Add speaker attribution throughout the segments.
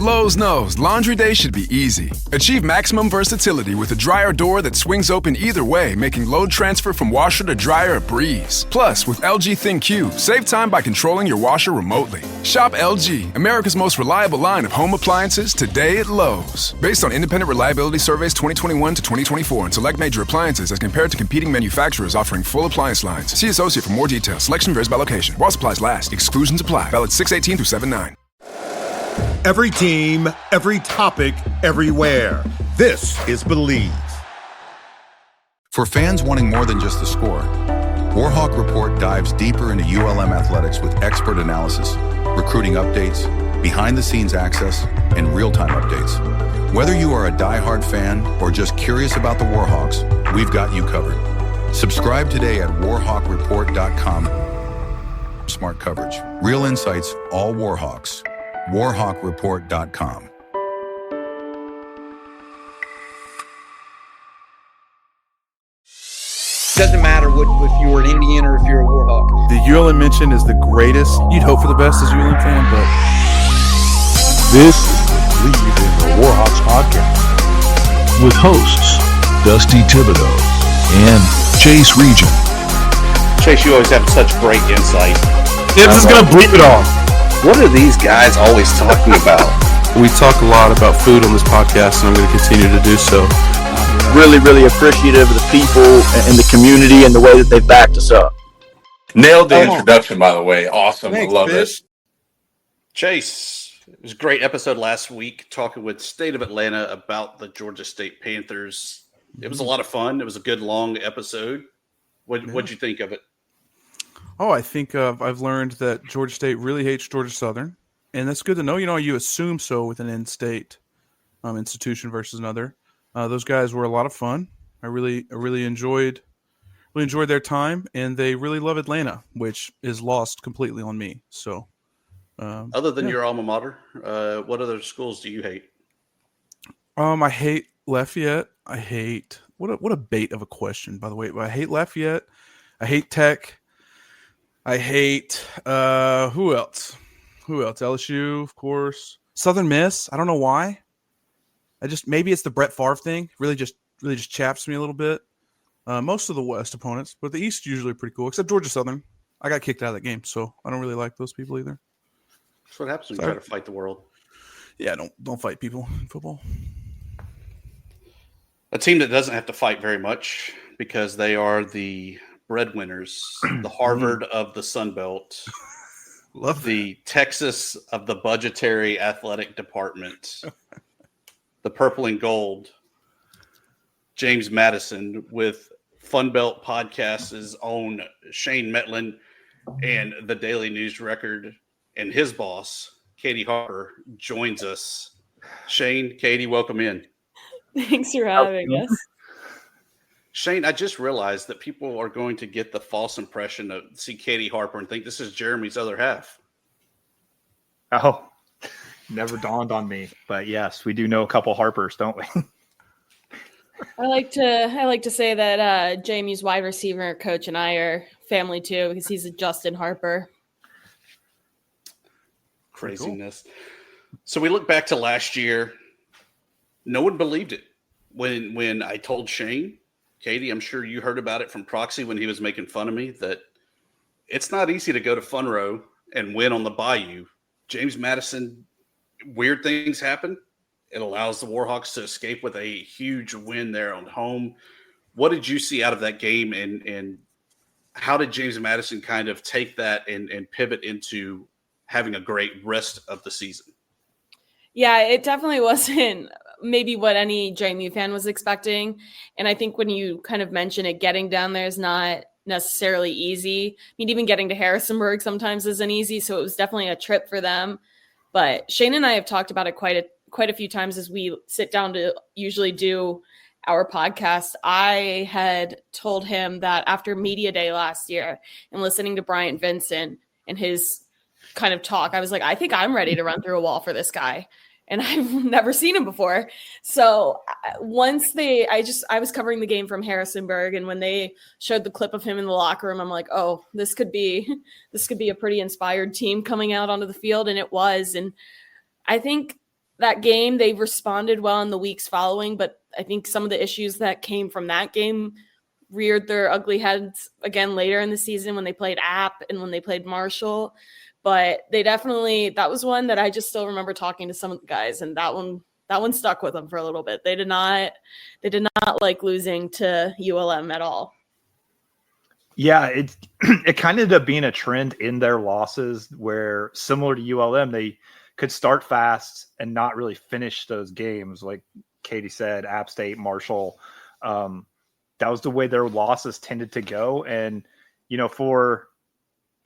Speaker 1: Lowe's knows laundry day should be easy. Achieve maximum versatility with a dryer door that swings open either way, making load transfer from washer to dryer a breeze. Plus, with LG ThinQ, save time by controlling your washer remotely. Shop LG, America's most reliable line of home appliances, today at Lowe's. Based on independent reliability surveys 2021 to 2024 and select major appliances as compared to competing manufacturers offering full appliance lines. See associate for more details. Selection varies by location. While supplies last. Exclusions apply. Valid 6/18 through 7/9.
Speaker 2: Every team, every topic, everywhere. This is Bleav.
Speaker 3: For fans wanting more than just the score, Warhawk Report dives deeper into ULM athletics with expert analysis, recruiting updates, behind-the-scenes access, and real-time updates. Whether you are a diehard fan or just curious about the Warhawks, we've got you covered. Subscribe today at warhawkreport.com. Smart coverage, real insights, all Warhawks. warhawkreport.com.
Speaker 4: Doesn't matter if you were an Indian or if you're a Warhawk.
Speaker 5: The ULM mention is the greatest. You'd hope for the best as a ULM fan, but
Speaker 6: this is Bleav in the Warhawks podcast with hosts Dusty Thibodeaux and Chase Regian.
Speaker 7: Chase, you always have such great insight.
Speaker 6: Tibbs is going to bleep it all.
Speaker 7: What are these guys always talking about?
Speaker 5: we talk a lot about food on this podcast, and I'm going to continue to do so.
Speaker 8: Really, really appreciative of the people and the community and the way that they've backed us up.
Speaker 9: Nailed the introduction, by the way. Awesome.
Speaker 5: Thanks,
Speaker 9: I love
Speaker 5: Fish.
Speaker 9: it.
Speaker 7: Chase, it was a great episode last week talking with State of Atlanta about the Georgia State Panthers. It was a lot of fun. It was a good long episode. What'd you think of it?
Speaker 5: Oh, I think I've learned that Georgia State really hates Georgia Southern, and that's good to know. You know, you assume so with an in-state institution versus another. Those guys were a lot of fun. I really enjoyed their time, and they really love Atlanta, which is lost completely on me. So,
Speaker 7: other than your alma mater, what other schools do you hate?
Speaker 5: I hate Lafayette. I hate what a bait of a question, by the way. I hate Lafayette. I hate Tech. I hate who else? LSU, of course. Southern Miss. I don't know why. Maybe it's the Brett Favre thing. Really just chaps me a little bit. Most of the West opponents, but the East usually pretty cool, except Georgia Southern. I got kicked out of that game, so I don't really like those people either.
Speaker 7: That's what happens when you try to fight the world.
Speaker 5: Yeah, don't fight people in football.
Speaker 7: A team that doesn't have to fight very much because they are the breadwinners, the Harvard of the Sun Belt.
Speaker 5: Love
Speaker 7: the Texas of the budgetary athletic department. The purple and gold. James Madison with Fun Belt Podcast's own Shane Mettlen and the Daily News Record, and his boss, Catie Harper, joins us. Shane, Catie, welcome in.
Speaker 10: Thanks for having us.
Speaker 7: Shane, I just realized that people are going to get the false impression of see Catie Harper and think this is Jeremy's other half.
Speaker 11: Oh, never dawned on me. But yes, we do know a couple Harpers, don't we?
Speaker 10: I like to say that JMU's wide receiver coach and I are family too, because he's a Justin Harper.
Speaker 7: Craziness. Cool. So we look back to last year. No one believed it when I told Shane, Catie, I'm sure you heard about it from Proxy when he was making fun of me, that it's not easy to go to Fun Row and win on the Bayou. James Madison, weird things happen. It allows the Warhawks to escape with a huge win there on home. What did you see out of that game, and how did James Madison kind of take that and pivot into having a great rest of the season?
Speaker 10: Yeah, it definitely wasn't maybe what any JMU fan was expecting. And I think when you kind of mention it, getting down there is not necessarily easy. I mean, even getting to Harrisonburg sometimes isn't easy. So it was definitely a trip for them. But Shane and I have talked about it quite a few times as we sit down to usually do our podcast. I had told him that after media day last year and listening to Bryant Vincent and his kind of talk, I was like, I think I'm ready to run through a wall for this guy. And I've never seen him before. So once I was covering the game from Harrisonburg, and when they showed the clip of him in the locker room, I'm like, oh, this could be a pretty inspired team coming out onto the field. And it was. And I think that game. They responded well in the weeks following, but I think some of the issues that came from that game reared their ugly heads again later in the season when they played App and when they played Marshall. But they definitely, that was one that I just still remember talking to some of the guys, and that one stuck with them for a little bit. They did not like losing to ULM at all.
Speaker 11: Yeah, it kind of ended up being a trend in their losses where, similar to ULM, they could start fast and not really finish those games. Like Catie said, App State, Marshall, that was the way their losses tended to go. And,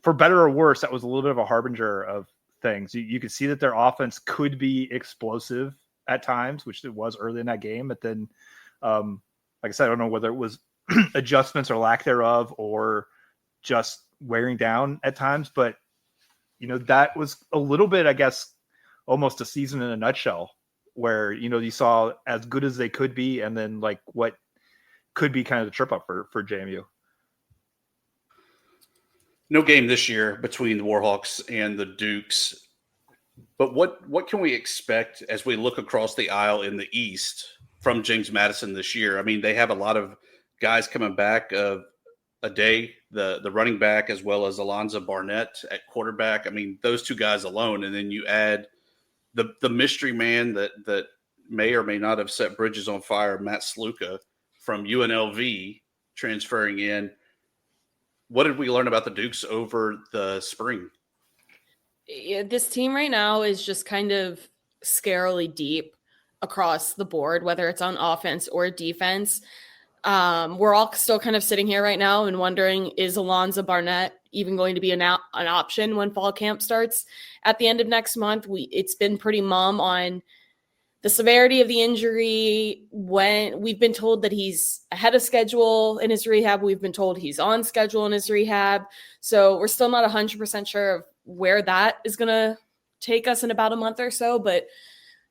Speaker 11: for better or worse, that was a little bit of a harbinger of things. You could see that their offense could be explosive at times, which it was early in that game. But then, like I said, I don't know whether it was adjustments or lack thereof or just wearing down at times. But, that was a little bit, I guess, almost a season in a nutshell where, you saw as good as they could be and then like what could be kind of the trip up for JMU.
Speaker 7: No game this year between the Warhawks and the Dukes. But what can we expect as we look across the aisle in the East from James Madison this year? I mean, they have a lot of guys coming back of a day, the running back, as well as Alonzo Barnett at quarterback. I mean, those two guys alone, and then you add the mystery man that may or may not have set bridges on fire, Matt Sluka from UNLV transferring in. What did we learn about the Dukes over the spring?
Speaker 10: Yeah, this team right now is just kind of scarily deep across the board, whether it's on offense or defense. We're all still kind of sitting here right now and wondering, is Alonzo Barnett even going to be an option when fall camp starts at the end of next month? It's been pretty mum on the severity of the injury. When we've been told that he's ahead of schedule in his rehab, we've been told he's on schedule in his rehab. So we're still not 100% sure of where that is going to take us in about a month or so. But,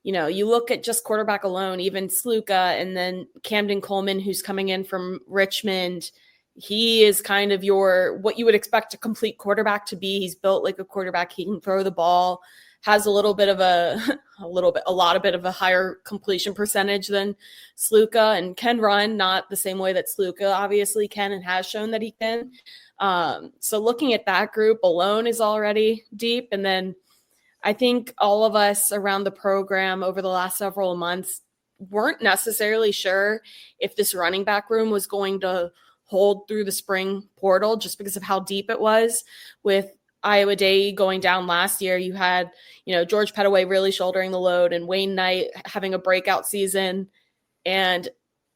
Speaker 10: you look at just quarterback alone, even Sluka, and then Camden Coleman, who's coming in from Richmond. He is kind of what you would expect a complete quarterback to be. He's built like a quarterback. He can throw the ball, has a lot of a higher completion percentage than Sluka, and can run, not the same way that Sluka obviously can and has shown that he can. So looking at that group alone is already deep. And then I think all of us around the program over the last several months weren't necessarily sure if this running back room was going to hold through the spring portal just because of how deep it was. With Iowa Day going down last year, you had, George Pettaway really shouldering the load and Wayne Knight having a breakout season. And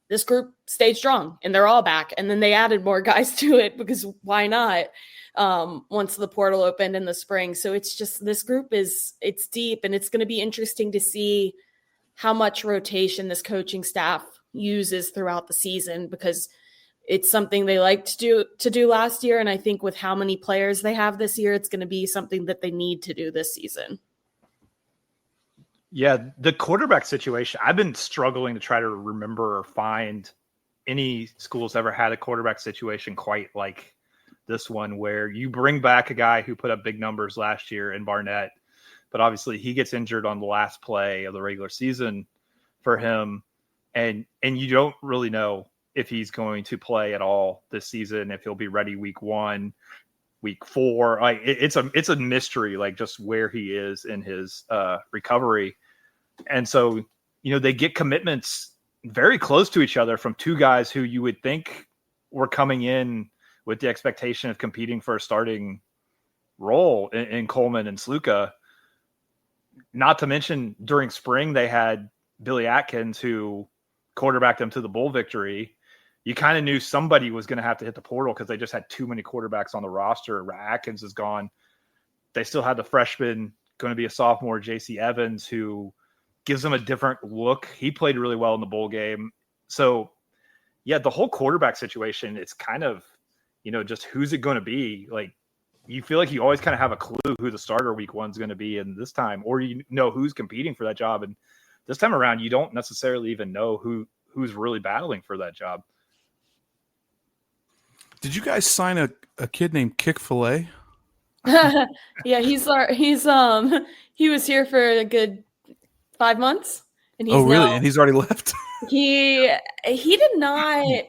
Speaker 10: this group stayed strong and they're all back. And then they added more guys to it because why not? Once the portal opened in the spring. So it's just, this group it's deep, and it's going to be interesting to see how much rotation this coaching staff uses throughout the season, because it's something they liked to do last year. And I think with how many players they have this year, it's going to be something that they need to do this season.
Speaker 11: Yeah, the quarterback situation, I've been struggling to try to remember or find any schools ever had a quarterback situation quite like this one, where you bring back a guy who put up big numbers last year in Barnett, but obviously he gets injured on the last play of the regular season for him. And you don't really know if he's going to play at all this season, if he'll be ready week 1, week 4. Like it's a mystery, like just where he is in his recovery. And so, they get commitments very close to each other from two guys who you would think were coming in with the expectation of competing for a starting role in Coleman and Sluka. Not to mention during spring, they had Billy Atkins, who quarterbacked them to the bowl victory. You kind of knew somebody was going to have to hit the portal because they just had too many quarterbacks on the roster. Atkins is gone. They still had the freshman, going to be a sophomore, J.C. Evans, who gives them a different look. He played really well in the bowl game. So, yeah, the whole quarterback situation, it's kind of, just who's it going to be? Like, you feel like you always kind of have a clue who the starter week 1 is going to be in this time, or who's competing for that job. And this time around, you don't necessarily even know who's really battling for that job.
Speaker 5: Did you guys sign a kid named Kick-fil-A?
Speaker 10: Yeah, he was here for a good 5 months, and he's
Speaker 5: Oh, really?
Speaker 10: now
Speaker 5: And he's already left.
Speaker 10: he did not.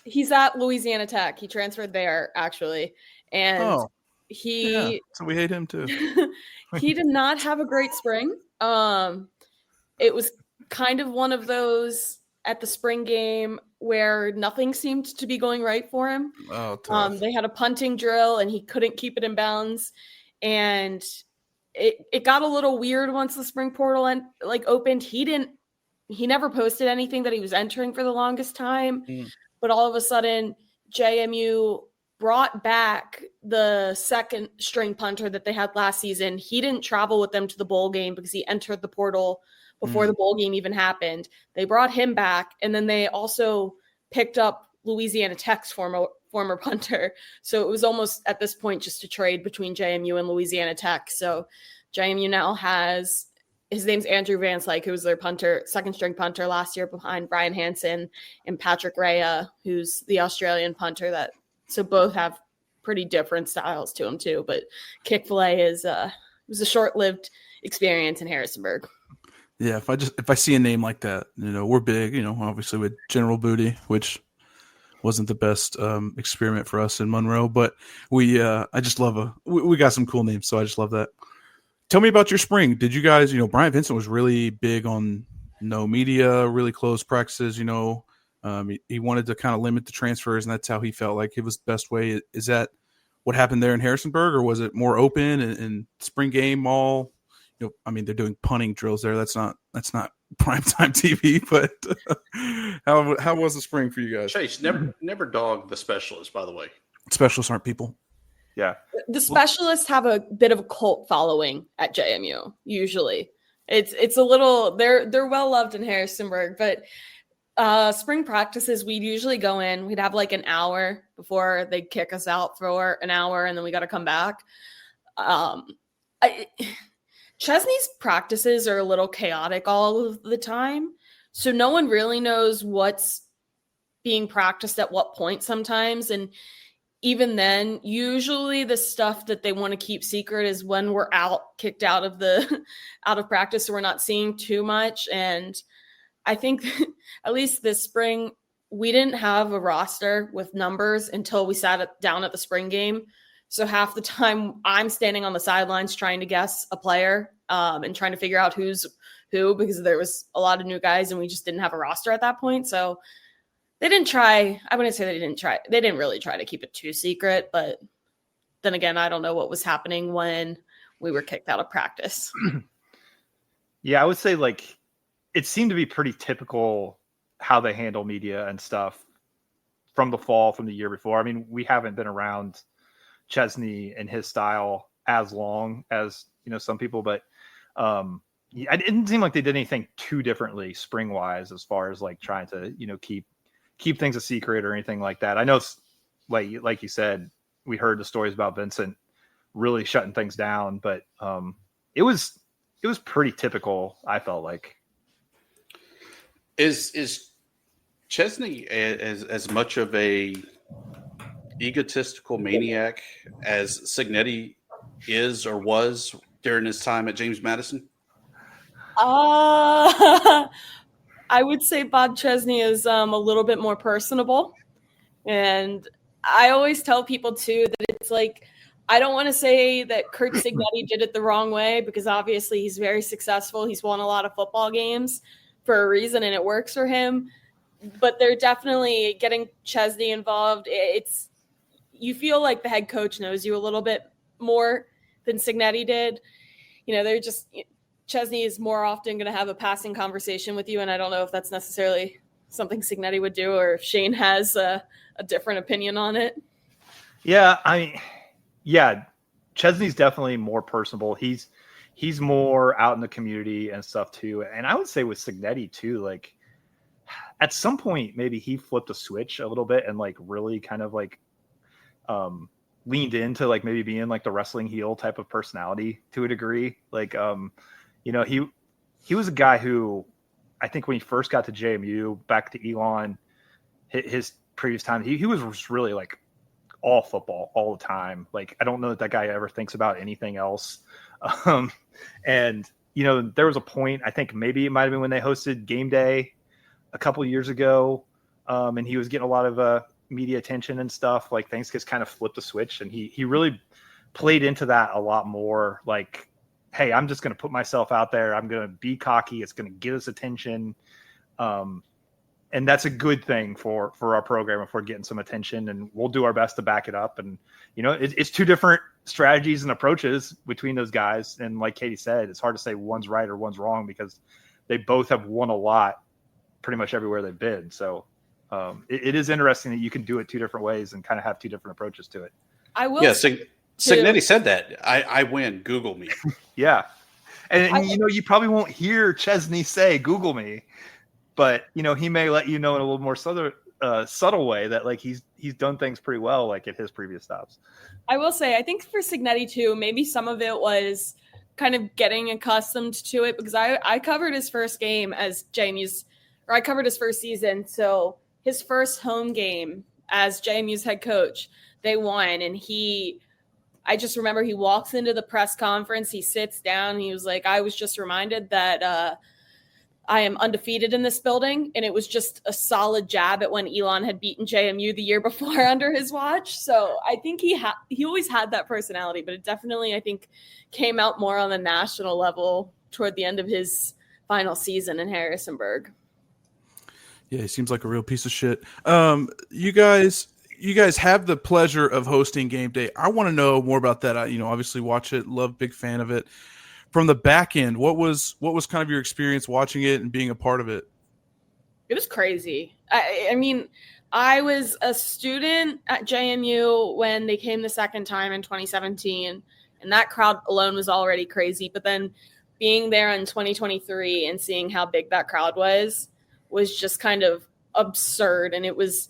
Speaker 10: He's at Louisiana Tech. He transferred there actually, and
Speaker 5: Oh, yeah.
Speaker 10: he
Speaker 5: So we hate him too.
Speaker 10: he did not have a great spring. It was kind of one of those at the spring game where nothing seemed to be going right for him.
Speaker 5: Oh, tough.
Speaker 10: They had a punting drill and he couldn't keep it in bounds, and it got a little weird once the spring portal opened. He never posted anything that he was entering for the longest time, but all of a sudden JMU brought back the second string punter that they had last season. He didn't travel with them to the bowl game because he entered the portal before the bowl game even happened. They brought him back, and then they also picked up Louisiana Tech's former punter. So it was almost at this point just a trade between JMU and Louisiana Tech. So JMU now has, his name's Andrew Van Slyke, who was their punter, second string punter last year behind Brian Hansen, and Patrick Rea, who's the Australian punter. So both have pretty different styles to them too. But Kick-fil-A was a short-lived experience in Harrisonburg.
Speaker 5: Yeah, if I see a name like that, we're big, obviously with General Booty, which wasn't the best experiment for us in Monroe, but I just love we got some cool names, so I just love that. Tell me about your spring. Did you guys, Brian Vincent was really big on no media, really close practices, he wanted to kind of limit the transfers, and that's how he felt like it was the best way. Is that what happened there in Harrisonburg, or was it more open and spring game all? They're doing punting drills there. That's not primetime TV, but how was the spring for you guys?
Speaker 7: Chase, never dog the specialists, by the way.
Speaker 5: Specialists aren't people.
Speaker 11: Yeah.
Speaker 10: The specialists have a bit of a cult following at JMU. Usually it's a little, they're well loved in Harrisonburg, but spring practices, we'd usually go in, we'd have like an hour before they'd kick us out for an hour, and then we got to come back. Chesney's practices are a little chaotic all of the time, so no one really knows what's being practiced at what point sometimes. And even then, usually the stuff that they want to keep secret is when we're kicked out of practice, so we're not seeing too much. And I think at least this spring, we didn't have a roster with numbers until we sat down at the spring game. So half the time I'm standing on the sidelines trying to guess a player and trying to figure out who's who, because there was a lot of new guys and we just didn't have a roster at that point. So they didn't try. I wouldn't say they didn't try. They didn't really try to keep it too secret. But then again, I don't know what was happening when we were kicked out of practice.
Speaker 11: Yeah, I would say it seemed to be pretty typical how they handle media and stuff from the fall, from the year before. We haven't been around Chesney and his style as long as some people, but it didn't seem like they did anything too differently spring wise as far as trying to keep things a secret or anything like that. I know it's like you said, we heard the stories about Vincent really shutting things down, but it was pretty typical. I felt like
Speaker 7: is Chesney as much of a egotistical maniac as Signetti is or was during his time at James Madison?
Speaker 10: I would say Bob Chesney is a little bit more personable. And I always tell people too that it's I don't want to say that Kurt Signetti did it the wrong way, because obviously he's very successful. He's won a lot of football games for a reason and it works for him. But they're definitely getting Chesney involved. You feel like the head coach knows you a little bit more than Signetti did. They're just, Chesney is more often going to have a passing conversation with you. And I don't know if that's necessarily something Signetti would do, or if Shane has a different opinion on it.
Speaker 11: Yeah. Chesney's definitely more personable. He's more out in the community and stuff too. And I would say with Signetti too, at some point, maybe he flipped a switch a little bit and really kind of leaned into maybe being the wrestling heel type of personality to a degree. He was a guy who, I think when he first got to JMU, back to Elon, his previous time, he was just really all football all the time. I don't know that guy ever thinks about anything else. And there was a point, I think maybe it might have been when they hosted game day a couple years ago, and he was getting a lot of media attention and stuff. Like things just kind of flipped the switch, and he really played into that a lot more. Like, hey, I'm just going to put myself out there. I'm going to be cocky. It's going to get us attention. And that's a good thing for our program if we're getting some attention, and we'll do our best to back it up. And, it's two different strategies and approaches between those guys. And like Catie said, it's hard to say one's right or one's wrong because they both have won a lot pretty much everywhere they've been. So it is interesting that you can do it two different ways and kind of have two different approaches to it.
Speaker 10: I will.
Speaker 7: Yeah, Signetti said that. I win. Google me.
Speaker 11: Yeah. And you probably won't hear Chesney say, Google me. But, he may let you know in a little more subtle way that, like, he's done things pretty well, like, at his previous stops.
Speaker 10: I will say, I think for Signetti, too, maybe some of it was kind of getting accustomed to it because I covered his first game as JMU's – or I covered his first season. So his first home game as JMU's head coach, they won. And I just remember he walks into the press conference, he sits down, and he was like, I was just reminded that I am undefeated in this building. And it was just a solid jab at when Elon had beaten JMU the year before under his watch. So I think he always had that personality, but it definitely, I think, came out more on the national level toward the end of his final season in Harrisonburg.
Speaker 5: Yeah, he seems like a real piece of shit. You guys have the pleasure of hosting game day. I want to know more about that. I, obviously watch it, big fan of it. From the back end, what was kind of your experience watching it and being a part of it?
Speaker 10: It was crazy. I mean, I was a student at JMU when they came the second time in 2017, and that crowd alone was already crazy. But then being there in 2023 and seeing how big that crowd was just kind of absurd. And it was,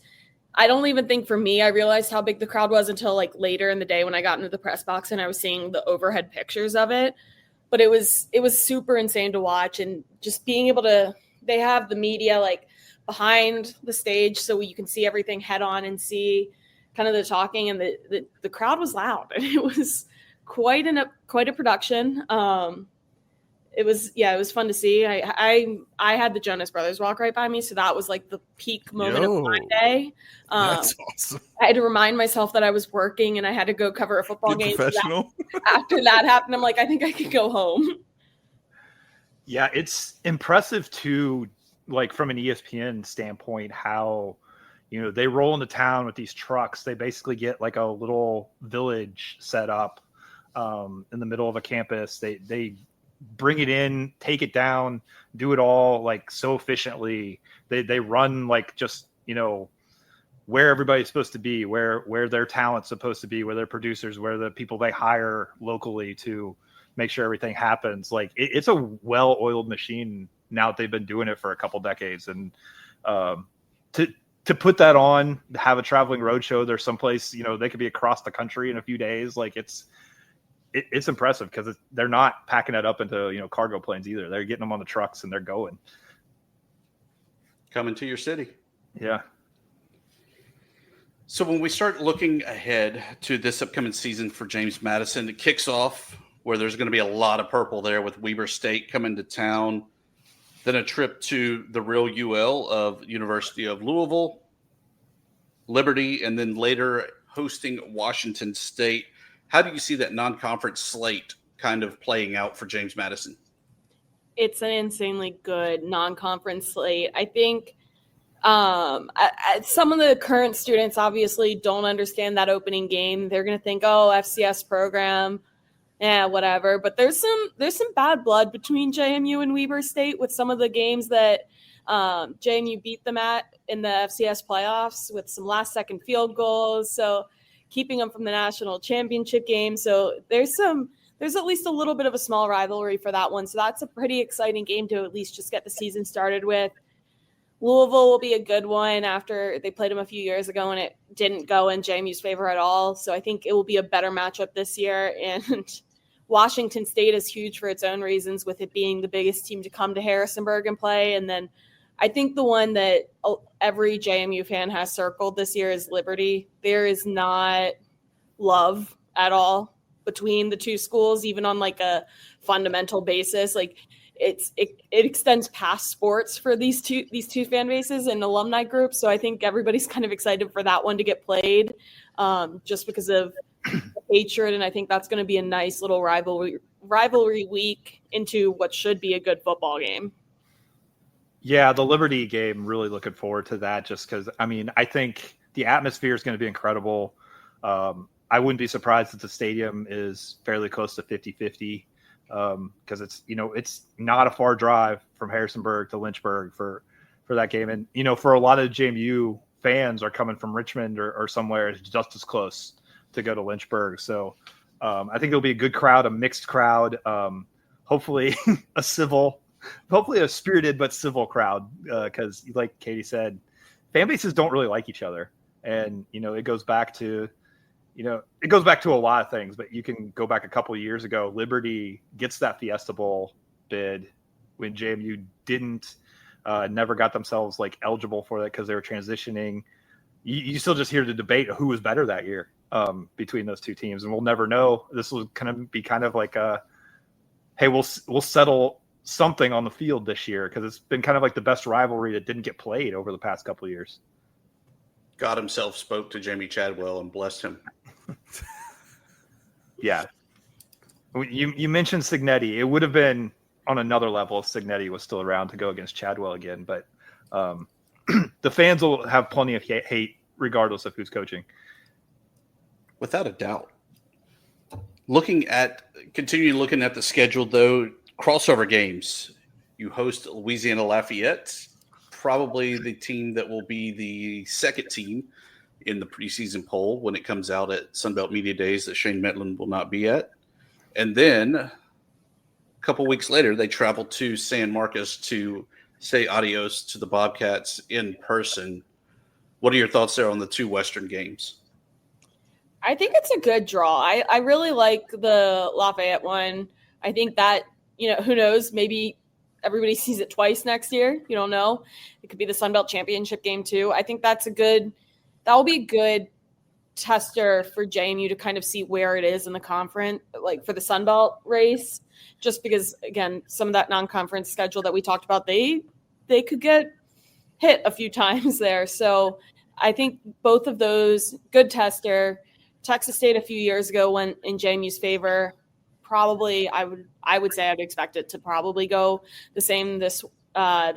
Speaker 10: I don't even think for me, I realized how big the crowd was until like later in the day when I got into the press box and I was seeing the overhead pictures of it. But it was super insane to watch, and just being able to, they have the media like behind the stage so you can see everything head on and see kind of the talking, and the crowd was loud, and it was quite a production. It was fun to see. I had the Jonas Brothers walk right by me, so that was like the peak moment of my day.
Speaker 5: That's awesome.
Speaker 10: I had to remind myself that I was working and I had to go cover a football game.
Speaker 5: Professional.
Speaker 10: After that happened, I'm like, I think I could go home.
Speaker 11: Yeah, it's impressive too, like from an ESPN standpoint, how they roll into town with these trucks. They basically get like a little village set up in the middle of a campus. They bring it in, take it down, do it all like so efficiently. They run like just, where everybody's supposed to be, where their talent's supposed to be, where their producers, where the people they hire locally to make sure everything happens. Like it's a well-oiled machine now that they've been doing it for a couple decades. And to put that on, have a traveling roadshow, there's someplace, they could be across the country in a few days. Like it's impressive because they're not packing it up into, cargo planes either. They're getting them on the trucks and they're going.
Speaker 7: Coming to your city.
Speaker 11: Yeah.
Speaker 7: So when we start looking ahead to this upcoming season for James Madison, it kicks off where there's going to be a lot of purple there with Weber State coming to town, then a trip to the real UL of University of Louisville, Liberty, and then later hosting Washington State. How do you see that non-conference slate kind of playing out for James Madison?
Speaker 10: It's an insanely good non-conference slate. I think some of the current students obviously don't understand that opening game. They're going to think, oh, FCS program, whatever. But there's some bad blood between JMU and Weber State with some of the games that JMU beat them at in the FCS playoffs with some last-second field goals. So keeping them from the national championship game. So there's at least a little bit of a small rivalry for that one. So that's a pretty exciting game to at least just get the season started with. Louisville will be a good one after they played them a few years ago and it didn't go in JMU's favor at all. So I think it will be a better matchup this year. And Washington State is huge for its own reasons, with it being the biggest team to come to Harrisonburg and play. And then I think the one that every JMU fan has circled this year is Liberty. There is not love at all between the two schools, even on like a fundamental basis. Like it extends past sports for these two fan bases and alumni groups. So I think everybody's kind of excited for that one to get played, just because of hatred. And I think that's going to be a nice little rivalry week into what should be a good football game.
Speaker 11: Yeah, the Liberty game, really looking forward to that, just because, I mean, I think the atmosphere is going to be incredible. I wouldn't be surprised if the stadium is fairly close to 50-50, because it's not a far drive from Harrisonburg to Lynchburg for that game. And, for a lot of JMU fans are coming from Richmond or somewhere, it's just as close to go to Lynchburg. So I think it'll be a good crowd, a mixed crowd, hopefully hopefully a spirited but civil crowd, because like Catie said, fan bases don't really like each other. And, it goes back to a lot of things, but you can go back a couple of years ago. Liberty gets that Fiesta Bowl bid when JMU didn't, never got themselves like eligible for that because they were transitioning. You still just hear the debate of who was better that year between those two teams. And we'll never know. This will be kind of like hey, we'll settle something on the field this year, because it's been kind of like the best rivalry that didn't get played over the past couple of years.
Speaker 7: God himself spoke to Jamie Chadwell and blessed him. Yeah.
Speaker 11: You mentioned Signetti. It would have been on another level if Signetti was still around to go against Chadwell again, but the fans will have plenty of hate regardless of who's coaching.
Speaker 7: Without a doubt. Continue looking at the schedule, though, crossover games. You host Louisiana Lafayette, probably the team that will be the second team in the preseason poll when it comes out at Sunbelt Media Days that Shane Mettlen will not be at. And then a couple weeks later, they travel to San Marcos to say adios to the Bobcats in person. What are your thoughts there on the two Western games?
Speaker 10: I think it's a good draw. I really like the Lafayette one. I think that, who knows, maybe everybody sees it twice next year. You don't know. It could be the Sunbelt Championship game too. I think that will be a good tester for JMU to kind of see where it is in the conference, like for the Sunbelt race, just because, again, some of that non-conference schedule that we talked about, they could get hit a few times there. So I think both of those, good tester. Texas State a few years ago went in JMU's favor. Probably, I would say I'd expect it to probably go the same this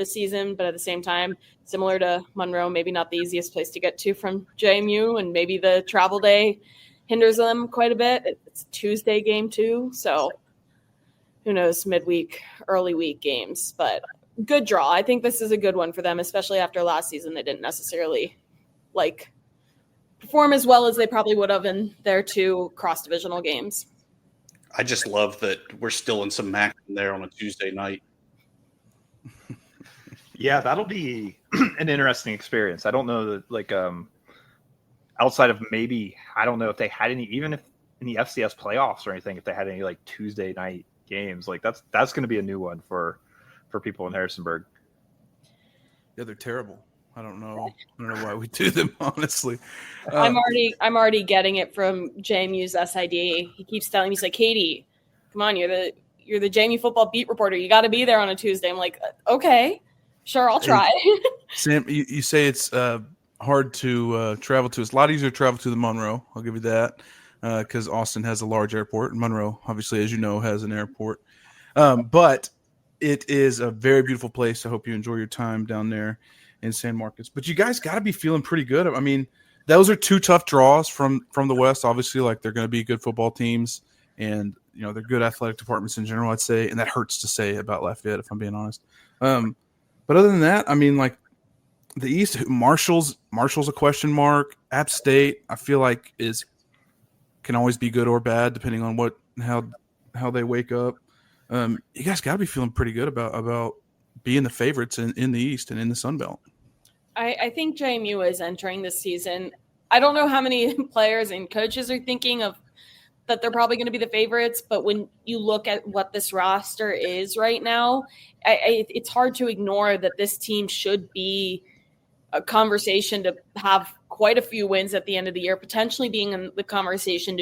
Speaker 10: season, but at the same time, similar to Monroe, maybe not the easiest place to get to from JMU, and maybe the travel day hinders them quite a bit. It's a Tuesday game too, so who knows, midweek, early week games, but good draw. I think this is a good one for them, especially after last season. They didn't necessarily perform as well as they probably would have in their two cross-divisional games.
Speaker 7: I just love that we're still in some MAC there on a Tuesday night.
Speaker 11: Yeah, that'll be an interesting experience. I don't know that, outside of maybe, I don't know if they had any, even if in the FCS playoffs or anything, if they had any Tuesday night games, that's going to be a new one for people in Harrisonburg.
Speaker 5: Yeah, they're terrible. I don't know why we do them, honestly.
Speaker 10: I'm already getting it from JMU's SID. He keeps telling me, he's like, Catie, come on, you're the JMU football beat reporter. You got to be there on a Tuesday. I'm like, okay, sure, I'll try.
Speaker 5: Sam, you say it's hard to travel to. It's a lot easier to travel to than Monroe. I'll give you that, because Austin has a large airport, and Monroe, obviously, as you know, has an airport. But it is a very beautiful place. I hope you enjoy your time down there in San Marcos. But you guys got to be feeling pretty good. I mean, those are two tough draws from the West. Obviously, they're going to be good football teams, and they're good athletic departments in general, I'd say, and that hurts to say about Lafayette, if I'm being honest. But other than that, I mean, the East, Marshall's a question mark. App State, I feel like can always be good or bad depending on how they wake up. You guys got to be feeling pretty good about being the favorites in the East and in the Sun Belt.
Speaker 10: I think JMU is entering this season. I don't know how many players and coaches are thinking of that they're probably going to be the favorites, but when you look at what this roster is right now, it's hard to ignore that this team should be a conversation to have quite a few wins at the end of the year, potentially being in the conversation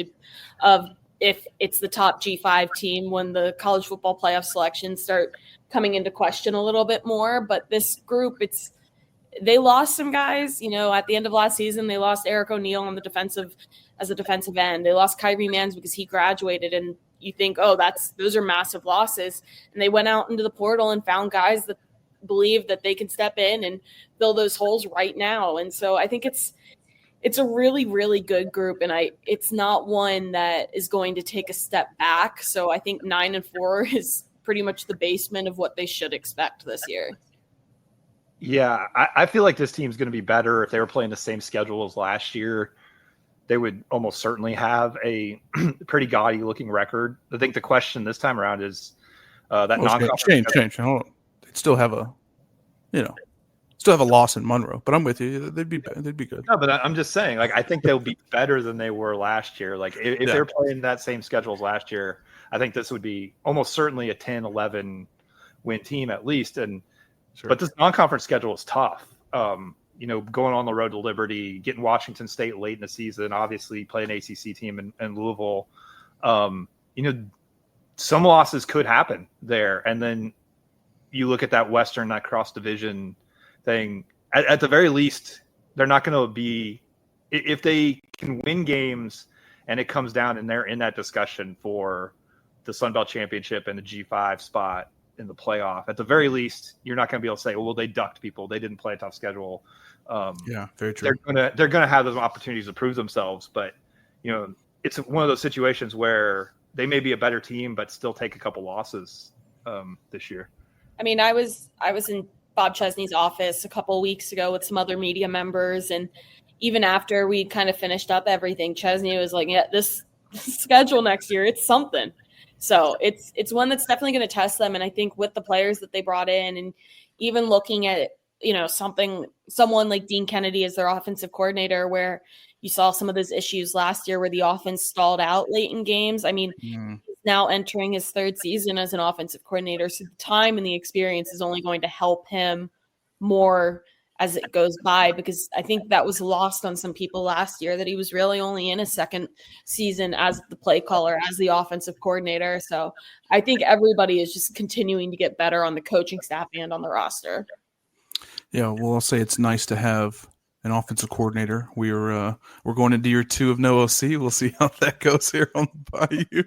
Speaker 10: of if it's the top G5 team when the college football playoff selections start coming into question a little bit more. But this group, they lost some guys, at the end of last season. They lost Eric O'Neal on as a defensive end. They lost Kyrie Mans because he graduated, and you think, those are massive losses. And they went out into the portal and found guys that believe that they can step in and fill those holes right now. And so I think it's a really, really good group, and it's not one that is going to take a step back. So I think 9-4 is pretty much the basement of what they should expect this year.
Speaker 11: Yeah, I feel like this team's going to be better. If they were playing the same schedule as last year, they would almost certainly have a pretty gaudy looking record. I think the question this time around is that non-conference
Speaker 5: change. Hold on. They'd still have a loss in Monroe, but I'm with you. They'd be good.
Speaker 11: No, but I'm just saying, I think they'll be better than they were last year. If they're playing that same schedule as last year, I think this would be almost certainly a 10-11 win team at least. And but this non-conference schedule is tough. Going on the road to Liberty, getting Washington State late in the season, obviously play an ACC team in Louisville. Some losses could happen there, and then you look at that Western, that cross division thing. At the very least, they're not going to be, if they can win games and it comes down and they're in that discussion for the Sun Belt Championship and the G5 spot in the playoff, at the very least, you're not going to be able to say, well, they ducked people, they didn't play a tough schedule.
Speaker 5: Very true.
Speaker 11: They're gonna have those opportunities to prove themselves, but it's one of those situations where they may be a better team but still take a couple losses this year.
Speaker 10: I mean, I was in Bob Chesney's office a couple of weeks ago with some other media members, and even after we kind of finished up everything, Chesney was like, yeah, this schedule next year, it's something. So it's one that's definitely going to test them. And I think with the players that they brought in, and even looking at, someone like Dean Kennedy as their offensive coordinator, where you saw some of those issues last year where the offense stalled out late in games. I mean, he's now entering his third season as an offensive coordinator. So the time and the experience is only going to help him more as it goes by, because I think that was lost on some people last year, that he was really only in his second season as the play caller, as the offensive coordinator. So I think everybody is just continuing to get better on the coaching staff and on the roster.
Speaker 5: Yeah, well, I'll say it's nice to have an offensive coordinator. We're going into year 2 of no OC. We'll see how that goes here on the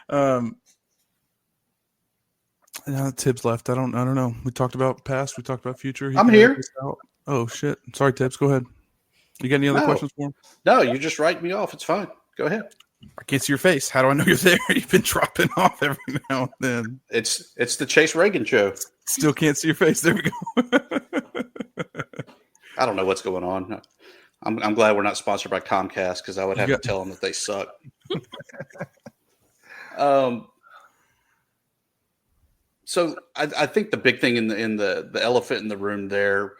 Speaker 5: Bayou. Now Tibbs left. I don't know. We talked about past. We talked about future.
Speaker 7: I'm here.
Speaker 5: Oh shit! Sorry, Tibbs. Go ahead. You got any other questions for him?
Speaker 7: No, you just write me off. It's fine. Go ahead.
Speaker 5: I can't see your face. How do I know you're there? You've been dropping off every now and then.
Speaker 7: It's the Chase Reagan show.
Speaker 5: Still can't see your face. There we go.
Speaker 7: I don't know what's going on. I'm glad we're not sponsored by Comcast, because I would have to tell them that they suck. So I think the big thing in the elephant in the room there,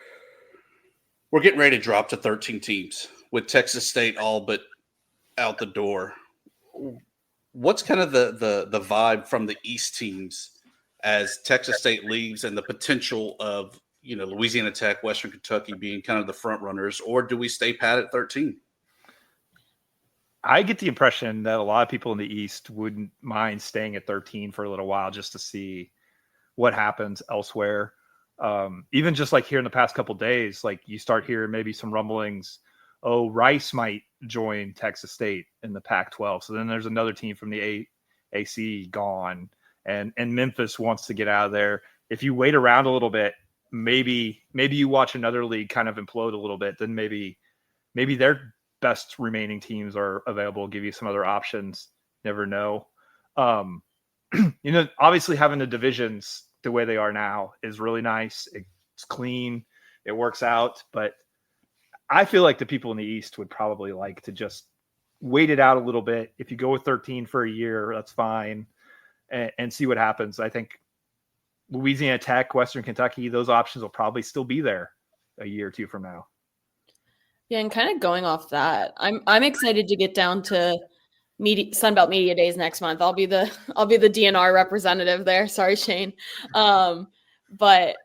Speaker 7: we're getting ready to drop to 13 teams with Texas State all but out the door. What's kind of the vibe from the East teams as Texas State leaves, and the potential of Louisiana Tech, Western Kentucky being kind of the front runners, or do we stay pat at 13?
Speaker 11: I get the impression that a lot of people in the East wouldn't mind staying at 13 for a little while just to see what happens elsewhere. Even just like here in the past couple of days, like you start hearing maybe some rumblings. Oh, Rice might join Texas State in the Pac-12. So then there's another team from the AC gone, and Memphis wants to get out of there. If you wait around a little bit, maybe you watch another league kind of implode a little bit. Then maybe their best remaining teams are available, give you some other options. Never know. Obviously having the divisions the way they are now is really nice. It's clean. It works out. But I feel like the people in the East would probably like to just wait it out a little bit. If you go with 13 for a year, that's fine, and see what happens. I think Louisiana Tech, Western Kentucky, those options will probably still be there a year or two from now.
Speaker 10: Yeah, and kind of going off that, I'm excited to get down to Sunbelt Media Days next month. I'll be the DNR representative there. Sorry, Shane. But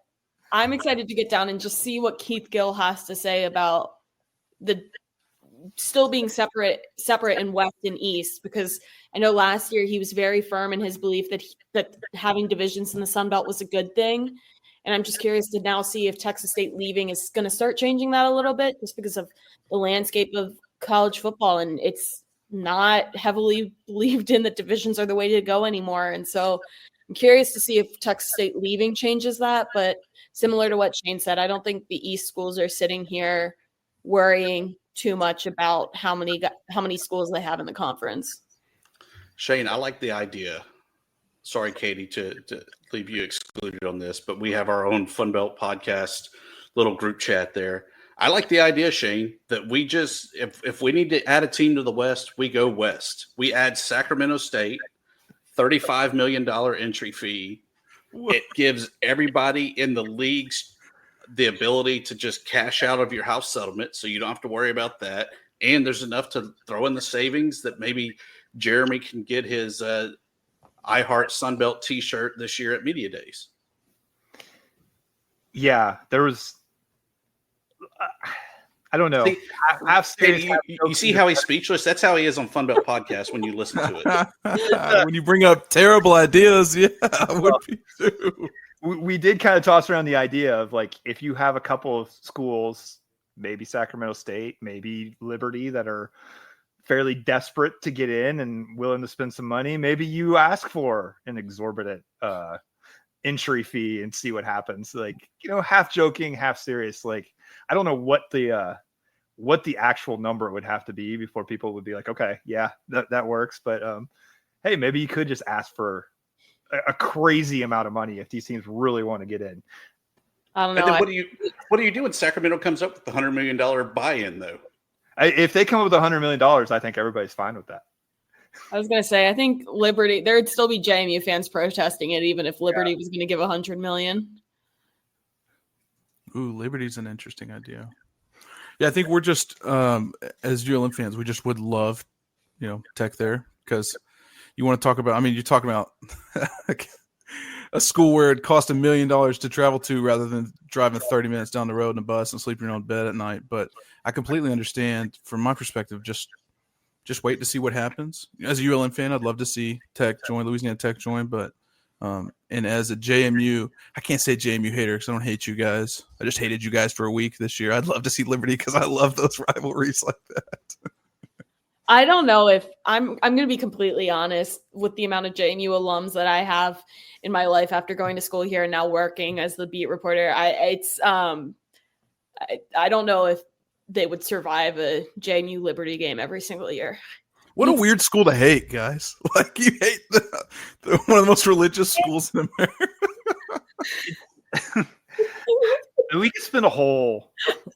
Speaker 10: I'm excited to get down and just see what Keith Gill has to say about still being separate in West and East, because I know last year he was very firm in his belief that having divisions in the Sun Belt was a good thing. And I'm just curious to now see if Texas State leaving is going to start changing that a little bit, just because of the landscape of college football. And it's not heavily believed in that divisions are the way to go anymore. And so I'm curious to see if Texas State leaving changes that. But similar to what Shane said, I don't think the East schools are sitting here worrying too much about how many schools they have in the conference.
Speaker 7: Shane, I like the idea. Sorry, Catie, to leave you excluded on this, but we have our own Fun Belt podcast little group chat there. I like the idea, Shane, that we just, if we need to add a team to the West, we go West. We add Sacramento State, $35 million entry fee. It gives everybody in the leagues the ability to just cash out of your house settlement, so you don't have to worry about that. And there's enough to throw in the savings that maybe Jeremy can get his I Heart Sunbelt t-shirt this year at Media Days.
Speaker 11: Yeah, there was I don't know.
Speaker 7: You see how he's speechless? That's how he is on Fun Belt Podcast when you listen to
Speaker 5: it. When you bring up terrible ideas, yeah, I would be too.
Speaker 11: We did kind of toss around the idea of, like, if you have a couple of schools, maybe Sacramento State, maybe Liberty, that are fairly desperate to get in and willing to spend some money, maybe you ask for an exorbitant entry fee and see what happens. Like, half joking, half serious. Like, I don't know what the actual number would have to be before people would be like, okay, yeah, that works. But hey, maybe you could just ask for a crazy amount of money if these teams really want to get in.
Speaker 10: I don't know.
Speaker 7: And then what do you do when Sacramento comes up with the $100 million buy-in, though?
Speaker 11: If they come up with $100 million, I think everybody's fine with that.
Speaker 10: I was going to say, I think Liberty, there would still be JMU fans protesting it, even if Liberty was going to give $100 million.
Speaker 5: Ooh, Liberty's an interesting idea. Yeah, I think we're just, as ULM fans, we just would love, Tech there, because you want to talk about, you're talking about a school where it cost $1 million to travel to rather than driving 30 minutes down the road in a bus and sleeping in your own bed at night. But I completely understand from my perspective, just wait to see what happens. As a ULM fan, I'd love to see Louisiana Tech join, but and as a JMU, I can't say JMU hater because I don't hate you guys. I just hated you guys for a week this year. I'd love to see Liberty because I love those rivalries like that.
Speaker 10: I don't know if I'm going to be completely honest with the amount of JMU alums that I have in my life after going to school here and now working as the beat reporter. I don't know if they would survive a JMU Liberty game every single year.
Speaker 5: What a weird school to hate, guys. Like, you hate one of the most religious schools in America.
Speaker 11: We could spend a whole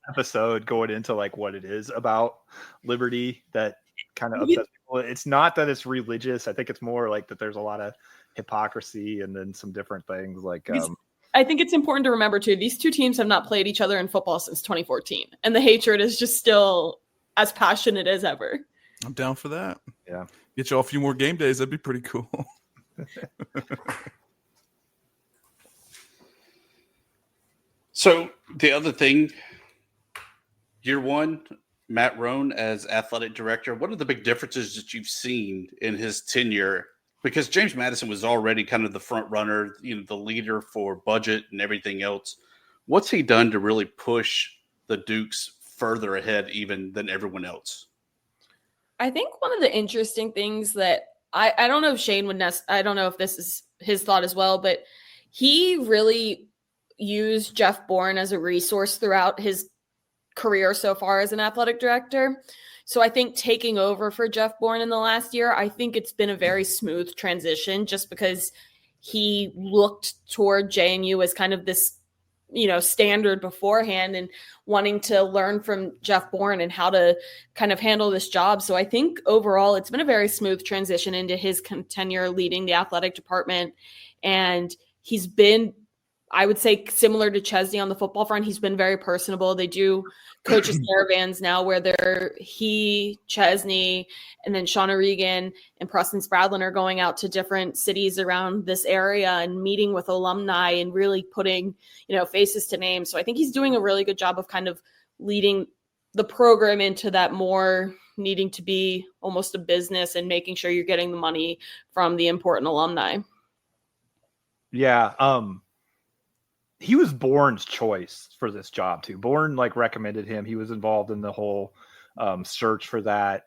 Speaker 11: episode going into like what it is about Liberty that kind of upsets people. It's not that it's religious. I think it's more like that there's a lot of hypocrisy and then some different things like
Speaker 10: I think it's important to remember too, these two teams have not played each other in football since 2014, and the hatred is just still as passionate as ever.
Speaker 5: I'm down for that.
Speaker 11: Yeah.
Speaker 5: Get you all a few more game days. That'd be pretty cool.
Speaker 7: So the other thing, year one, Matt Roan as athletic director, what are the big differences that you've seen in his tenure? Because James Madison was already kind of the front runner, the leader for budget and everything else. What's he done to really push the Dukes further ahead even than everyone else?
Speaker 10: I think one of the interesting things that I don't know if Shane would I don't know if this is his thought as well, but he really used Jeff Bourne as a resource throughout his career so far as an athletic director. So I think taking over for Jeff Bourne in the last year, I think it's been a very smooth transition just because he looked toward JMU as kind of this, standard beforehand and wanting to learn from Jeff Bourne and how to kind of handle this job. So I think overall it's been a very smooth transition into his tenure leading the athletic department. And he's been, I would say, similar to Chesney on the football front. He's been very personable. They do coaches caravans now where he, Chesney, and then Shauna Regan and Preston Spradlin are going out to different cities around this area and meeting with alumni and really putting, faces to names. So I think he's doing a really good job of kind of leading the program into that more needing to be almost a business and making sure you're getting the money from the important alumni.
Speaker 11: Yeah. He was Bourne's choice for this job too. Bourne recommended him. He was involved in the whole search for that.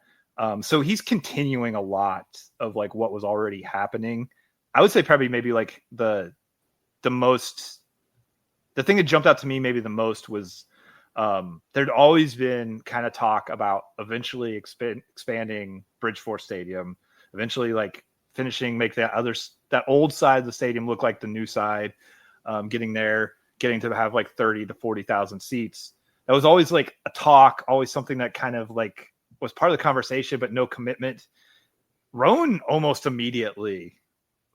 Speaker 11: So he's continuing a lot of what was already happening. I would say probably maybe the thing that jumped out to me maybe the most was there'd always been kind of talk about eventually expanding Bridgeforth Stadium, eventually make that old side of the stadium look like the new side, getting to have 30 to 40,000 seats. That was always a talk, always something that kind of was part of the conversation, but no commitment. Rowan almost immediately,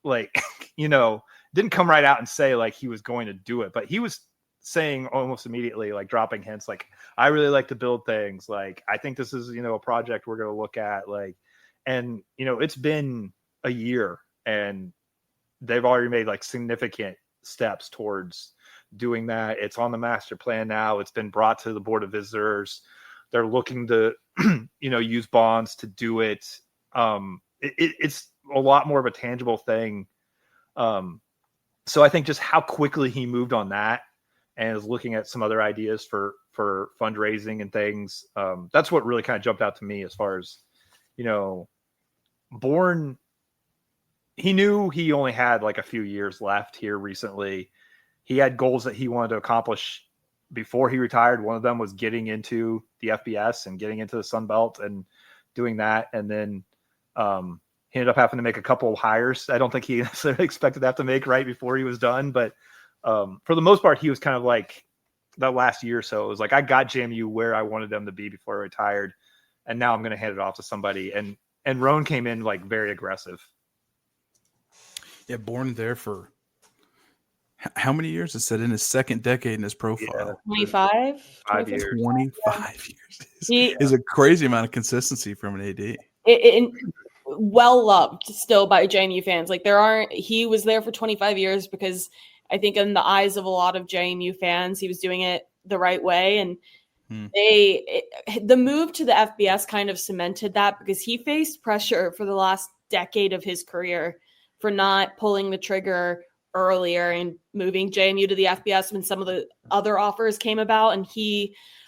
Speaker 11: didn't come right out and say he was going to do it, but he was saying almost immediately, dropping hints, I really like to build things. I think this is, a project we're going to look at. And it's been a year and they've already made significant steps towards doing that. It's on the master plan now. It's been brought to the Board of Visitors. They're looking to, use bonds to do it. It's a lot more of a tangible thing. So I think just how quickly he moved on that and is looking at some other ideas for fundraising and things. That's what really kind of jumped out to me as far as, Bourne. He knew he only had a few years left here recently. He had goals that he wanted to accomplish before he retired. One of them was getting into the FBS and getting into the Sun Belt and doing that. And then he ended up having to make a couple of hires. I don't think he necessarily expected to have to make right before he was done. But for the most part, he was kind of that last year or so. It was I got JMU where I wanted them to be before I retired. And now I'm going to hand it off to somebody. And Roan came in very aggressive.
Speaker 5: Yeah, Bourne there for how many years? It said in his second decade in his profile.
Speaker 10: 25?
Speaker 11: 5 years.
Speaker 5: 25 years is a crazy amount of consistency from an AD.
Speaker 10: Well loved still by JMU fans. He was there for 25 years because I think in the eyes of a lot of JMU fans, he was doing it the right way. And the move to the FBS kind of cemented that because he faced pressure for the last decade of his career for not pulling the trigger earlier and moving JMU to the FBS when some of the other offers came about. And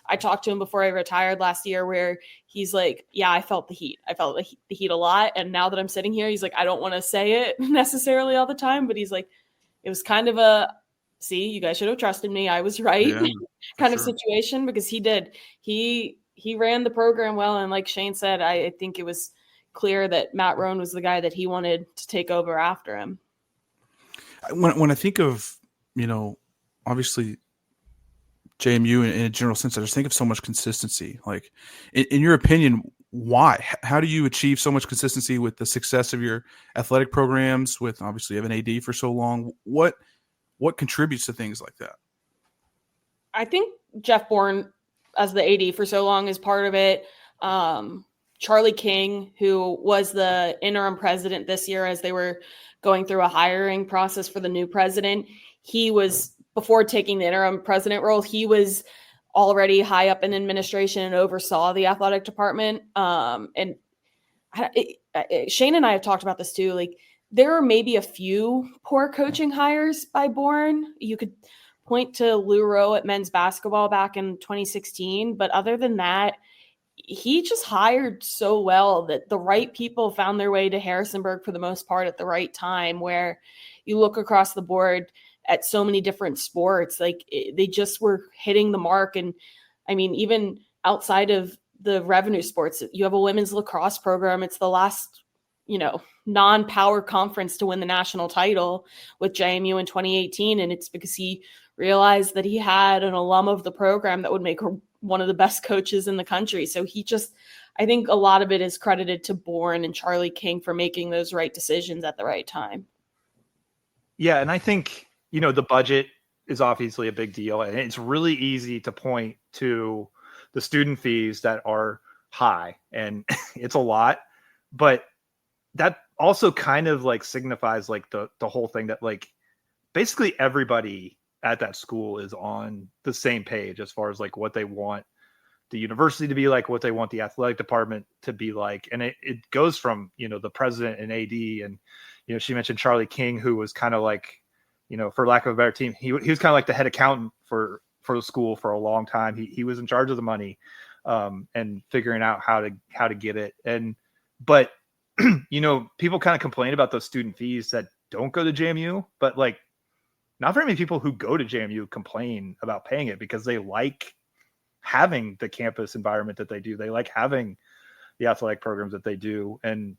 Speaker 10: I talked to him before I retired last year where he's yeah, I felt the heat. I felt the heat a lot. And now that I'm sitting here, he's I don't want to say it necessarily all the time, but he's it was kind of a, see, you guys should have trusted me. I was right kind of situation because he did. He ran the program well. And like Shane said, I think it was clear that Matt Roan was the guy that he wanted to take over after him.
Speaker 5: When I think of, obviously JMU in a general sense, I just think of so much consistency. In your opinion, why? How do you achieve so much consistency with the success of your athletic programs, with obviously you have an AD for so long? What contributes to things like that?
Speaker 10: I think Jeff Bourne as the AD for so long is part of it. Charlie King, who was the interim president this year as they were going through a hiring process for the new president, he was, before taking the interim president role, he was already high up in administration and oversaw the athletic department. And Shane and I have talked about this too. There are maybe a few poor coaching hires by Bourne. You could point to Lou Rowe at men's basketball back in 2016. But other than that, he just hired so well that the right people found their way to Harrisonburg for the most part at the right time, where you look across the board at so many different sports, they just were hitting the mark. And I mean, even outside of the revenue sports, you have a women's lacrosse program. It's the last, non-power conference to win the national title with JMU in 2018. And it's because he realized that he had an alum of the program that would make her one of the best coaches in the country. So I think a lot of it is credited to Bourne and Charlie King for making those right decisions at the right time.
Speaker 11: Yeah. And I think, the budget is obviously a big deal, and it's really easy to point to the student fees that are high, and it's a lot, but that also kind of signifies the whole thing that basically everybody at that school is on the same page as far as what they want the university to be like, what they want the athletic department to be like. And it goes from, the president and AD. And, she mentioned Charlie King, who was kind of like, for lack of a better team, he was kind of like the head accountant for the school for a long time. He was in charge of the money and figuring out how to get it. But people kind of complain about those student fees that don't go to JMU, but like not very many people who go to JMU complain about paying it because they like having the campus environment that they do. They like having the athletic programs that they do. And,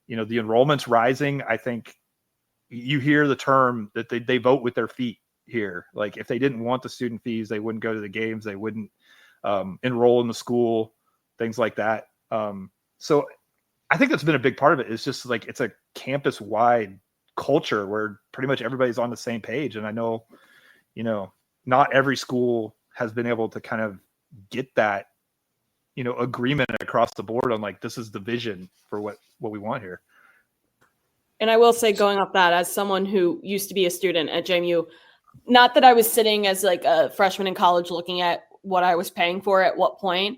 Speaker 11: the enrollment's rising. I think you hear the term that they vote with their feet here. Like if they didn't want the student fees, they wouldn't go to the games. They wouldn't enroll in the school, things like that. So I think that's been a big part of it. It's just like, it's a campus wide culture where pretty much everybody's on the same page. And I know, not every school has been able to kind of get that, agreement across the board on like, this is the vision for what we want here.
Speaker 10: And I will say, going off that, as someone who used to be a student at JMU, not that I was sitting as like a freshman in college looking at what I was paying for at what point.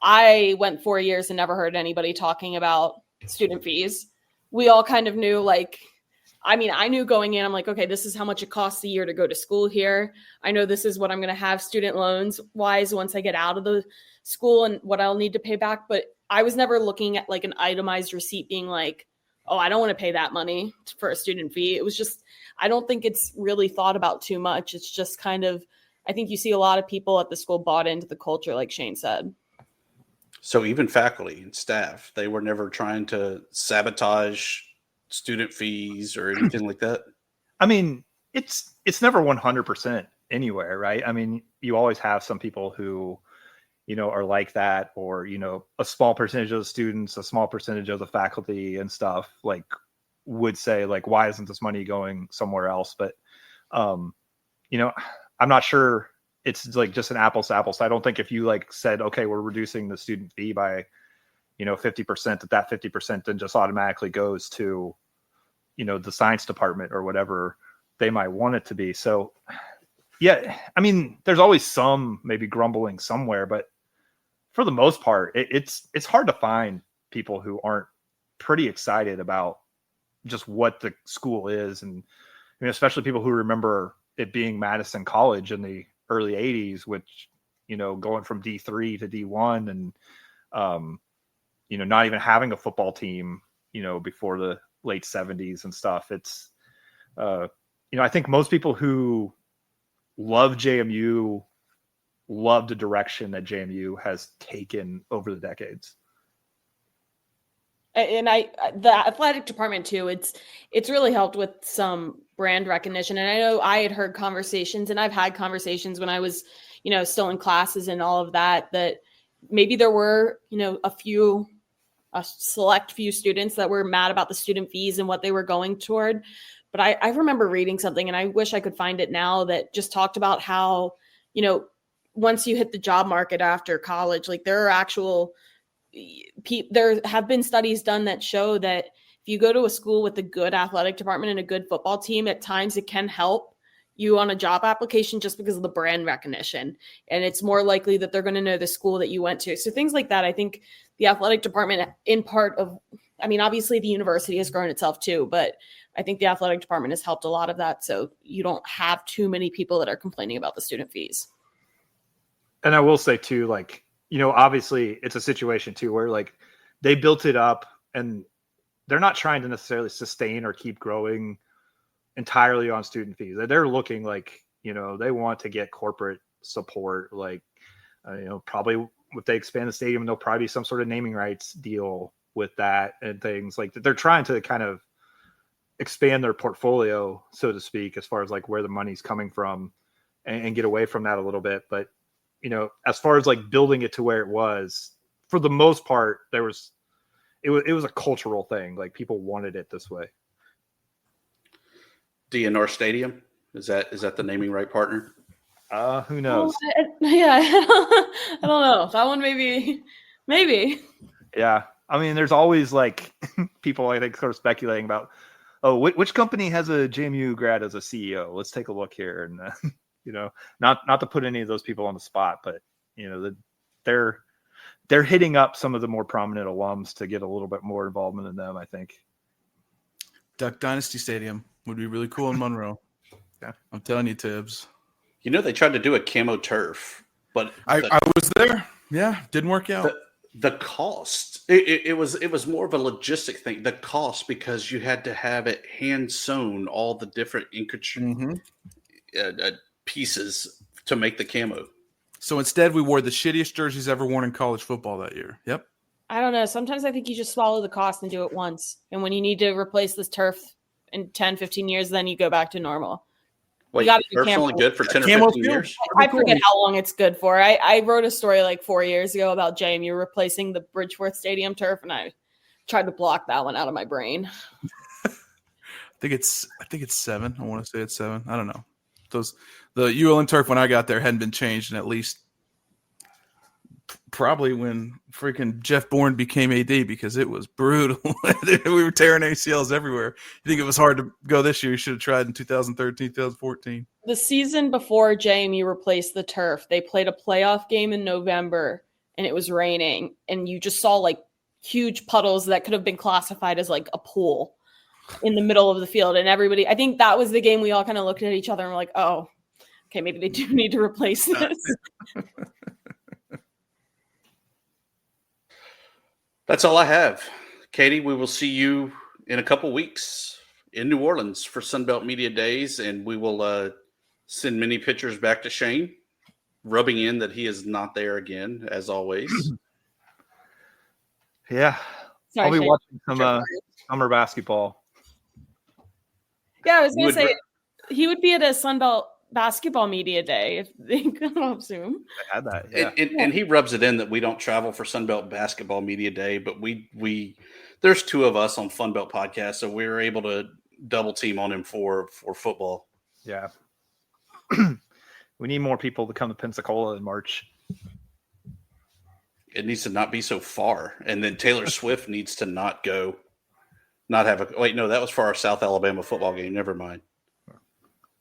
Speaker 10: I went 4 years and never heard anybody talking about student fees. We all kind of knew, I knew going in, I'm like, okay, this is how much it costs a year to go to school here. I know this is what I'm going to have student loans wise once I get out of the school and what I'll need to pay back. But I was never looking at like an itemized receipt being like, oh, I don't want to pay that money for a student fee. It was just, I don't think it's really thought about too much. It's just kind of, I think you see a lot of people at the school bought into the culture, like Shane said.
Speaker 7: So even faculty and staff, they were never trying to sabotage student fees or anything like that?
Speaker 11: I mean, it's never 100% anywhere, right? I mean, you always have some people who, are like that, or, a small percentage of the students, a small percentage of the faculty and stuff like would say like, why isn't this money going somewhere else? But, I'm not sure it's like just an apples to apples. I don't think if you like said, okay, we're reducing the student fee by, 50%, that 50% then just automatically goes to, the science department or whatever they might want it to be. So yeah, I mean, there's always some maybe grumbling somewhere, but for the most part, it's hard to find people who aren't pretty excited about just what the school is. And especially people who remember it being Madison College in the early 80s, which, going from D3 to D1 and, not even having a football team, before the late 70s and stuff. It's, I think most people who love JMU love the direction that JMU has taken over the decades.
Speaker 10: And the athletic department too, it's really helped with some brand recognition. And I know I had heard conversations, and I've had conversations when I was, still in classes and all of that maybe there were, a select few students that were mad about the student fees and what they were going toward. But I remember reading something, and I wish I could find it now, that just talked about how, once you hit the job market after college, like there have been studies done that show that if you go to a school with a good athletic department and a good football team, at times it can help you on a job application just because of the brand recognition. And it's more likely that they're going to know the school that you went to. So things like that, I think the athletic department obviously the university has grown itself too, but I think the athletic department has helped a lot of that. So you don't have too many people that are complaining about the student fees.
Speaker 11: And I will say too, obviously it's a situation too, where like they built it up and they're not trying to necessarily sustain or keep growing entirely on student fees. They're looking like, they want to get corporate support, probably if they expand the stadium, there'll probably be some sort of naming rights deal with that and things like that. They're trying to kind of expand their portfolio, so to speak, as far as like where the money's coming from and get away from that a little bit. But, as far as like building it to where it was, for the most part, it was a cultural thing. Like people wanted it this way.
Speaker 7: DNR Stadium, is that the naming right partner?
Speaker 11: Who knows?
Speaker 10: I don't know. That one maybe.
Speaker 11: Yeah. I mean, there's always like people, I think, sort of speculating about, which company has a JMU grad as a CEO? Let's take a look here. And, not to put any of those people on the spot, but, they're hitting up some of the more prominent alums to get a little bit more involvement in them, I think.
Speaker 5: Duck Dynasty Stadium would be really cool in Monroe.
Speaker 11: Yeah.
Speaker 5: I'm telling you, Tibbs.
Speaker 7: You know, they tried to do a camo turf, but
Speaker 5: I was there. Yeah, didn't work out.
Speaker 7: The cost, it was more of a logistic thing. The cost, because you had to have it hand sewn, all the different pieces to make the camo.
Speaker 5: So instead, we wore the shittiest jerseys ever worn in college football that year. Yep.
Speaker 10: I don't know. Sometimes I think you just swallow the cost and do it once. And when you need to replace this turf in 10, 15 years, then you go back to normal.
Speaker 7: Wait, turf's only good for 10 or 15 years?
Speaker 10: I forget how long it's good for. I wrote a story like 4 years ago about JMU replacing the Bridgeworth Stadium turf, and I tried to block that one out of my brain.
Speaker 5: I think it's 7. I want to say it's 7. I don't know. The ULM turf when I got there hadn't been changed in at least probably when freaking Jeff Bourne became AD, because it was brutal. We were tearing ACLs everywhere. You think it was hard to go this year? You should have tried in 2013, 2014.
Speaker 10: The season before JMU replaced the turf, they played a playoff game in November, and it was raining, and you just saw like huge puddles that could have been classified as like a pool in the middle of the field. And everybody, I think that was the game we all kind of looked at each other and were like, oh, okay, maybe they do need to replace this.
Speaker 7: That's all I have. Catie, we will see you in a couple weeks in New Orleans for Sunbelt Media Days, and we will send many pictures back to Shane, rubbing in that he is not there again, as always.
Speaker 11: Yeah.
Speaker 10: Sorry,
Speaker 11: I'll be
Speaker 10: Shane.
Speaker 11: watching some summer basketball.
Speaker 10: Yeah, I was going to say, he would be at a Sunbelt Basketball Media Day if they could on Zoom.
Speaker 11: I had that, yeah.
Speaker 7: And he rubs it in that we don't travel for Sunbelt Basketball Media Day, but we there's 2 of us on Funbelt Podcast, so we were able to double team on him for football.
Speaker 11: Yeah. We need more people to come to Pensacola in March.
Speaker 7: It needs to not be so far. And then Taylor Swift needs to not have a – wait, no, that was for our South Alabama football game. Never mind.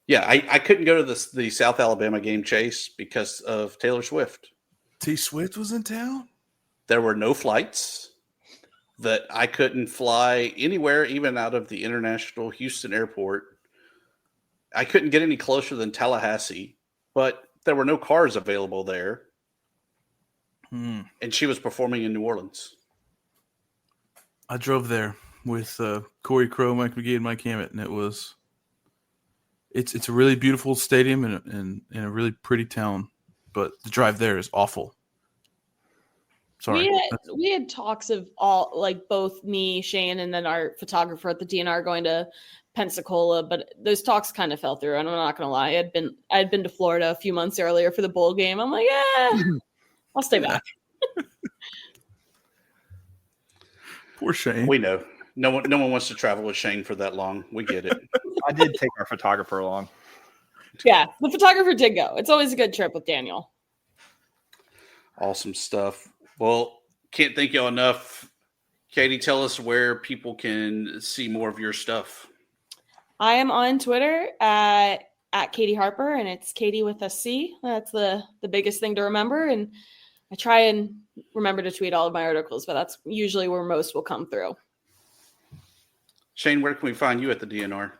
Speaker 7: Yeah, I couldn't go to the South Alabama game, Chase, because of Taylor Swift.
Speaker 5: T. Swift was in town?
Speaker 7: There were no flights that I couldn't fly anywhere, even out of the international Houston airport. I couldn't get any closer than Tallahassee, but there were no cars available there. And she was performing in New Orleans.
Speaker 5: I drove there with Corey Crow, Mike McGee, and Mike Hammett, and it's a really beautiful stadium and a really pretty town, but the drive there is awful. Sorry.
Speaker 10: We had talks of all, like both me, Shane, and then our photographer at the DNR going to Pensacola, but those talks kind of fell through. And I'm not going to lie. I'd been to Florida a few months earlier for the bowl game. I'm like, yeah, I'll stay back.
Speaker 5: Poor Shane.
Speaker 7: We know. No one wants to travel with Shane for that long. We get it.
Speaker 11: I did take our photographer along.
Speaker 10: Yeah, the photographer did go. It's always a good trip with Daniel.
Speaker 7: Awesome stuff. Well, can't thank y'all enough. Catie, tell us where people can see more of your stuff.
Speaker 10: I am on Twitter at Catie Harper, and it's Catie with a C. That's the biggest thing to remember. And I try and remember to tweet all of my articles, but that's usually where most will come through.
Speaker 7: Shane, where can we find you at the DNR?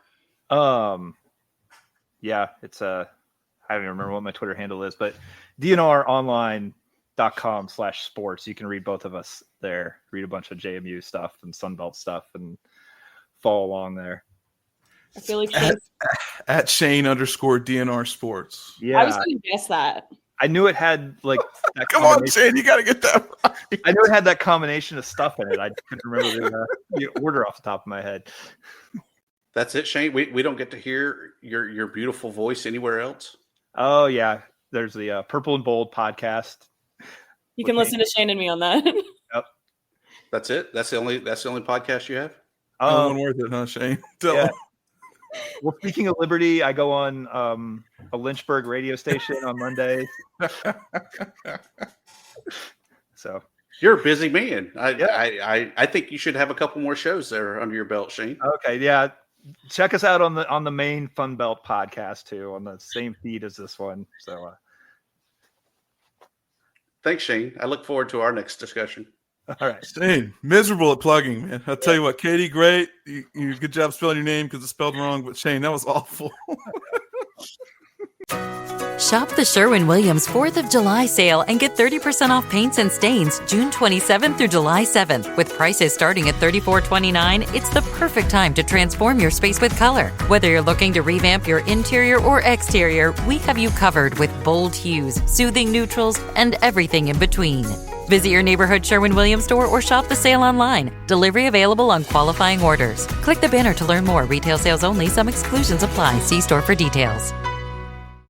Speaker 11: Yeah, it's I don't even remember what my Twitter handle is, but dnronline.com/sports. You can read both of us there, read a bunch of JMU stuff and Sunbelt stuff and follow along there.
Speaker 10: I feel like
Speaker 5: at Shane_DNR Sports.
Speaker 11: Yeah.
Speaker 10: I was going to guess that.
Speaker 11: I knew it had like that.
Speaker 5: Come on, Shane, you got to get that right.
Speaker 11: I knew it had that combination of stuff in it. I couldn't remember the order off the top of my head.
Speaker 7: That's it, Shane. We don't get to hear your beautiful voice anywhere else.
Speaker 11: Oh yeah, there's the Purple and Bold podcast.
Speaker 10: You can listen to Shane and me on that.
Speaker 11: Yep.
Speaker 7: That's it. That's the only podcast you have.
Speaker 5: One worth it, huh, Shane?
Speaker 11: Yeah. Well, speaking of Liberty, I go on a Lynchburg radio station on Monday. So
Speaker 7: you're a busy man. I think you should have a couple more shows there under your belt, Shane.
Speaker 11: Okay, yeah. Check us out on the main Funbelt podcast too, on the same feed as this one. So
Speaker 7: Thanks, Shane. I look forward to our next discussion.
Speaker 11: All right.
Speaker 5: Shane, miserable at plugging, man. I'll tell you what, Catie, great. You good job spelling your name because it's spelled wrong, but Shane, that was awful.
Speaker 12: Shop the Sherwin-Williams 4th of July sale and get 30% off paints and stains June 27th through July 7th. With prices starting at $34.29, it's the perfect time to transform your space with color. Whether you're looking to revamp your interior or exterior, we have you covered with bold hues, soothing neutrals, and everything in between. Visit your neighborhood Sherwin-Williams store or shop the sale online. Delivery available on qualifying orders. Click the banner to learn more. Retail sales only. Some exclusions apply. See store for details.